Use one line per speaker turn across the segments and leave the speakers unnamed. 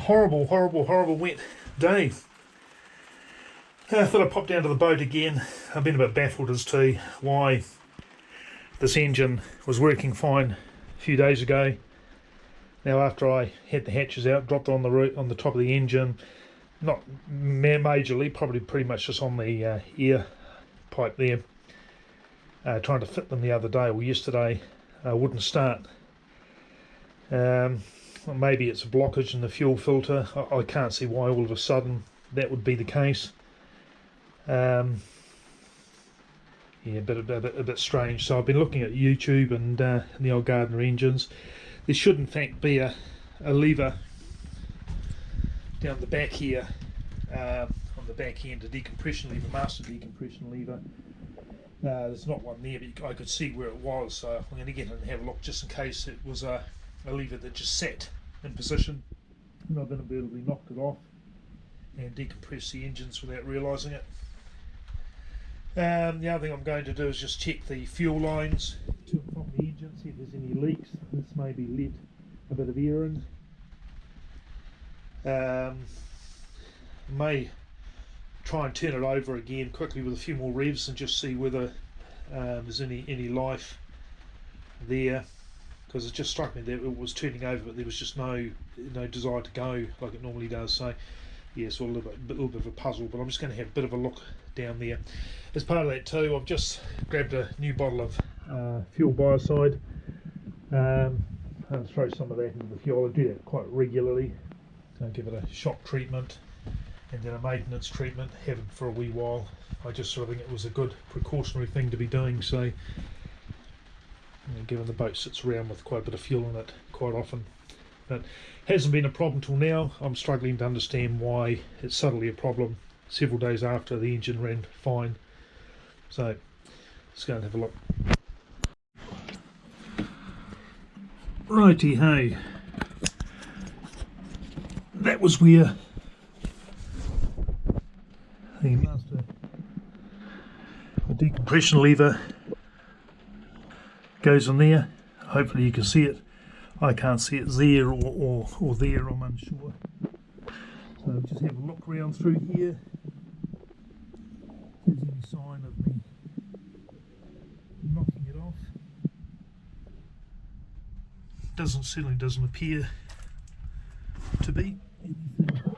horrible wet day. I thought I'd pop down to the boat again. I've been a bit baffled as to why this engine was working fine a few days ago. Now, after I had the hatches out, dropped on the top of the engine, not majorly, probably pretty much just on the air pipe there, trying to fit them the other day or yesterday, wouldn't start. Maybe it's a blockage in the fuel filter. I can't see why all of a sudden that would be the case. Yeah, but a bit strange. So I've been looking at YouTube and the old Gardner engines. There should in fact be a lever down the back here, on the back end, a decompression lever, master decompression lever. There's not one there, but I could see where it was, so I'm going to get in and have a look just in case it was a lever that just sat in position and I've inadvertently knocked it off and decompressed the engines without realising it. The other thing I'm going to do is just check the fuel lines to and from the engine, see if there's any leaks. This maybe let a bit of air in. May try and turn it over again quickly with a few more revs and just see whether there's any life there, because it just struck me that it was turning over but there was just no desire to go like it normally does. So yeah, it's all a little bit of a puzzle, but I'm just going to have a bit of a look down there. As part of that too, I've just grabbed a new bottle of fuel biocide. I'll throw some of that into the fuel. I do that quite regularly. So I'll give it a shock treatment and then a maintenance treatment, have it for a wee while. I just sort of think it was a good precautionary thing to be doing. So, given the boat sits around with quite a bit of fuel in it quite often, but hasn't been a problem till now. I'm struggling to understand why it's suddenly a problem several days after the engine ran fine. So let's go and have a look. Righty ho, that was where the master decompression lever goes in there. Hopefully you can see it. I can't see it there or there, I'm unsure. So just have a look around through here. If there's any sign of me knocking it off. Certainly doesn't appear to be anything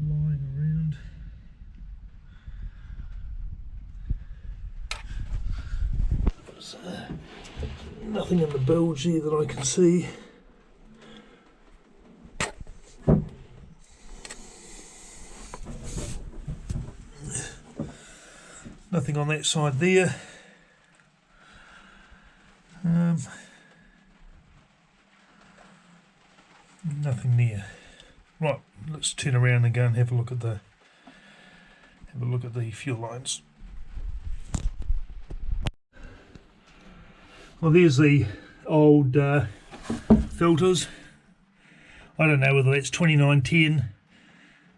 lying around. So, nothing in the bilge here that I can see. Nothing on that side there. Nothing there. Right, let's turn around and go and have a look at the fuel lines. Well, there's the old filters. I don't know whether that's 2910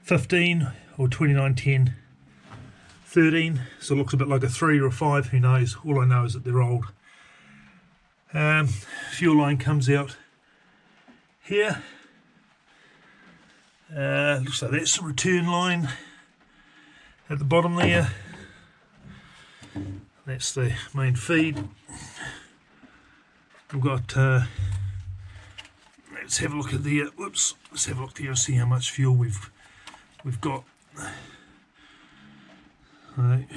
15 or 2910 13, so it looks a bit like a 3 or a 5, who knows. All I know is that they're old. Fuel line comes out here. Looks like that's the return line at the bottom there. That's the main feed. We've got, let's have a look at the, let's have a look there and see how much fuel we've got. Right.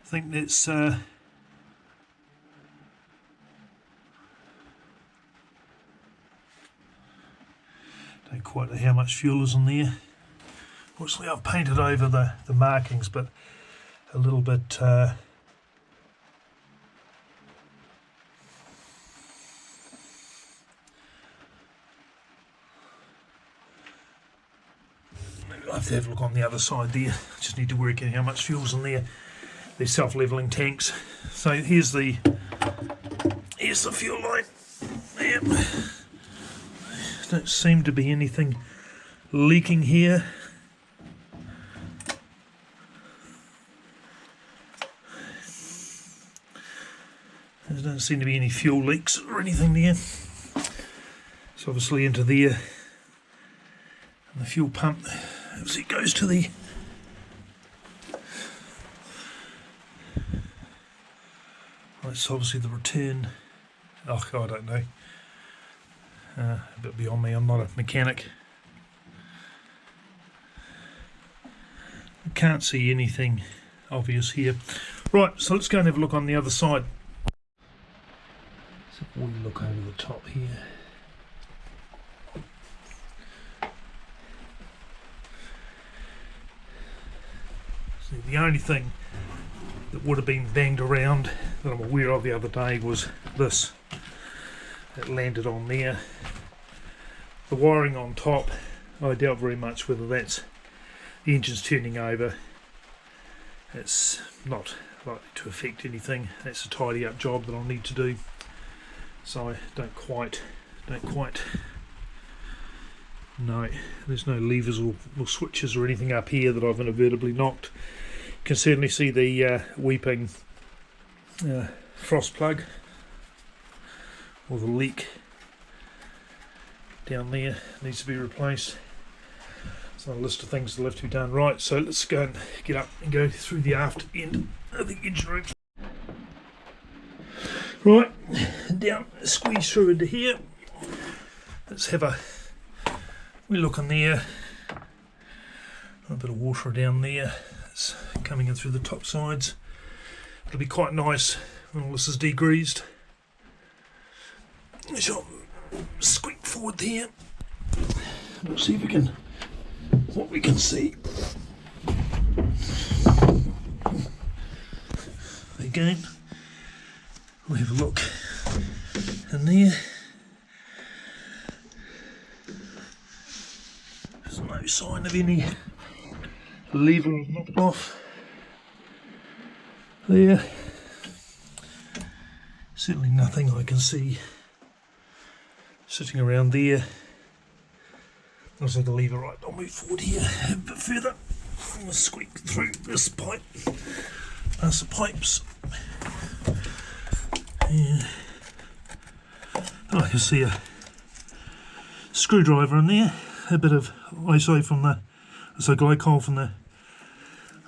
I think that's don't quite know how much fuel is in there. Fortunately, I've painted over the markings, but a little bit I have to have a look on the other side there. Just need to work out how much fuel's in there. They're self-leveling tanks. So here's the fuel line. Yep. Don't seem to be anything leaking here. There doesn't doesn't seem to be any fuel leaks or anything there. It's obviously into there, and the fuel pump obviously goes to the that's obviously the return. Oh, I don't know. A bit beyond me. I'm not a mechanic. I can't see anything obvious here. Right, so let's go and have a look on the other side. So if we look over the top here. See, the only thing that would have been banged around that I'm aware of the other day was this. It landed on there. The wiring on top, I doubt very much whether that's the engine's turning over. It's not likely to affect anything. That's a tidy up job that I'll need to do. So I don't quite no, there's no levers or switches or anything up here that I've inadvertently knocked. You can certainly see the weeping frost plug, or the leak down there needs to be replaced. It's on a list of things that have to be done. Right, so let's go and get up and go through the aft end of the engine room. Right, down, squeeze through into here. Let's have a wee look in there. A bit of water down there. It's coming in through the top sides. It'll be quite nice when all this is degreased. So squeak forward there. We'll see if we can, what we can see. Again, we'll have a look in there. There's no sign of any lever knocked off there. Certainly nothing I can see sitting around there. Looks like a lever. Right, I'll move forward here a bit further. I'll squeak through this pipe. That's the pipes. Yeah. Oh, I can see a screwdriver in there. A bit of ISO from the, so glycol from the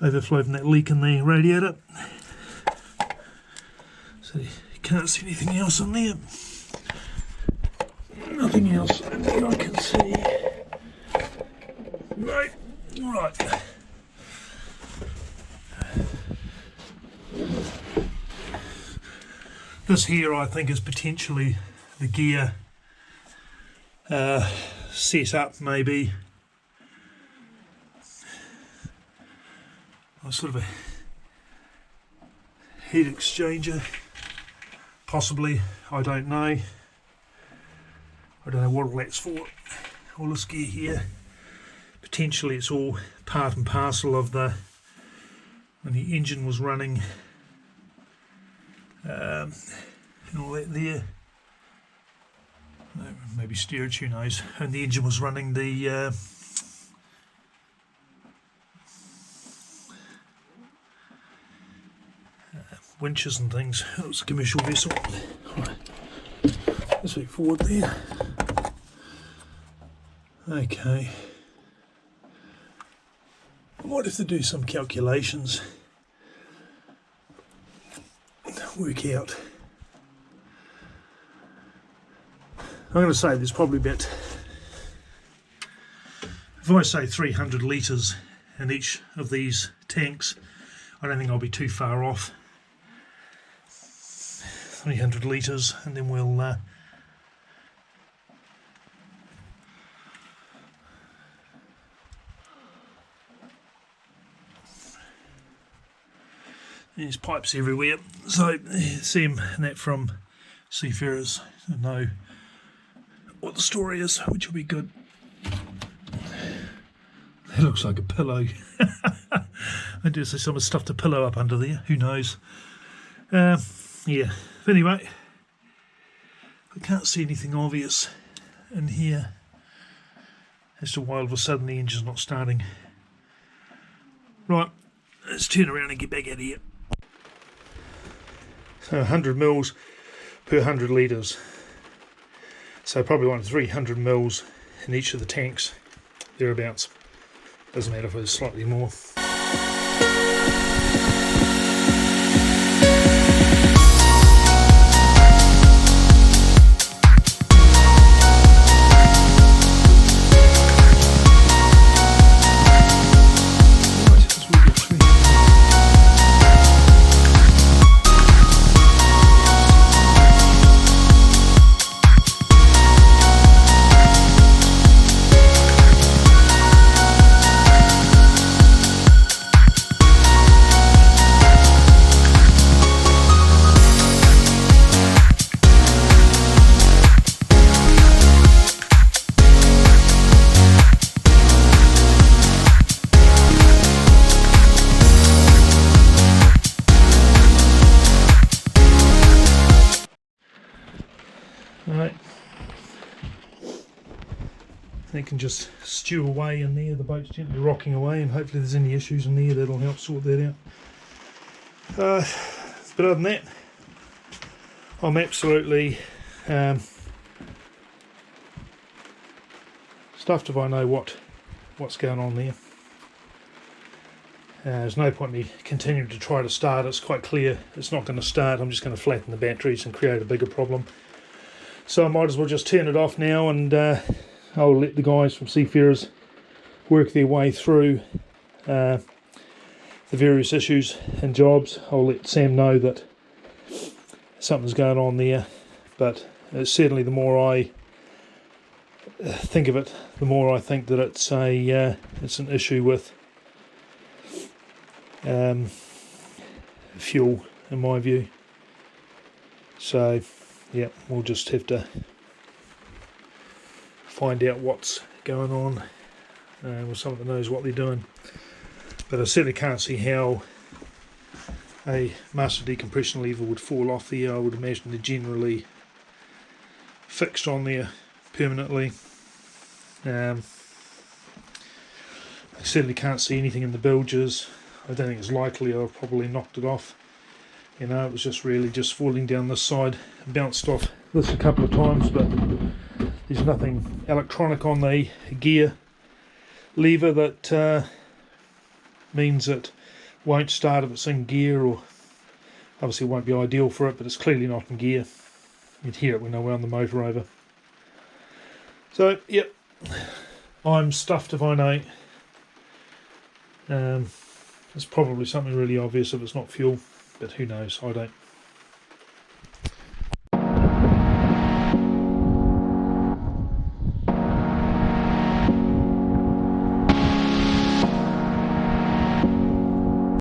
overflow from that leak in the radiator. So you can't see anything else in there. Nothing else in there I can see. No. Right. This here I think is potentially the gear set up, maybe. Or sort of a heat exchanger, possibly. I don't know. I don't know what all that's for. All this gear here, potentially it's all part and parcel of the, when the engine was running, and all that there. Maybe steerage, who knows. And the engine was running the winches and things. It was a commercial vessel. Right. Let's move forward there. Okay. I might have to do some calculations. Work out. I'm going to say there's probably about, if I say 300 litres in each of these tanks, I don't think I'll be too far off. 300 litres, and then we'll there's pipes everywhere, so see them and that from seafarers who know what the story is, which will be good. That looks like a pillow. I do see someone stuffed a pillow up under there, who knows. Yeah, anyway, I can't see anything obvious in here as to why all of a sudden the engine's not starting. Right, let's turn around and get back out of here. So 100 mils per 100 litres. So probably 300 mils in each of the tanks, thereabouts. Doesn't matter if it's slightly more. Right, they can just stew away in there, the boat's gently rocking away, and hopefully there's any issues in there that'll help sort that out. But other than that, I'm absolutely stuffed if I know what's going on there. There's no point in me continuing to try to start. It's quite clear it's not going to start. I'm just going to flatten the batteries and create a bigger problem. So I might as well just turn it off now, and I'll let the guys from Seafarers work their way through the various issues and jobs. I'll let Sam know that something's going on there, but certainly the more I think of it, the more I think that it's an issue with fuel, in my view. So yeah, we'll just have to find out what's going on with someone that knows what they're doing. But I certainly can't see how a master decompression lever would fall off there. I would imagine they're generally fixed on there permanently. I certainly can't see anything in the bilges. I don't think it's likely. I've probably knocked it off. You know, it was just really just falling down this side. Bounced off this a couple of times, but there's nothing electronic on the gear lever that means it won't start if it's in gear, or obviously it won't be ideal for it, but it's clearly not in gear. You'd hear it when I wound the motor over. So yep, I'm stuffed if I know. It's probably something really obvious if it's not fuel, but who knows, I don't.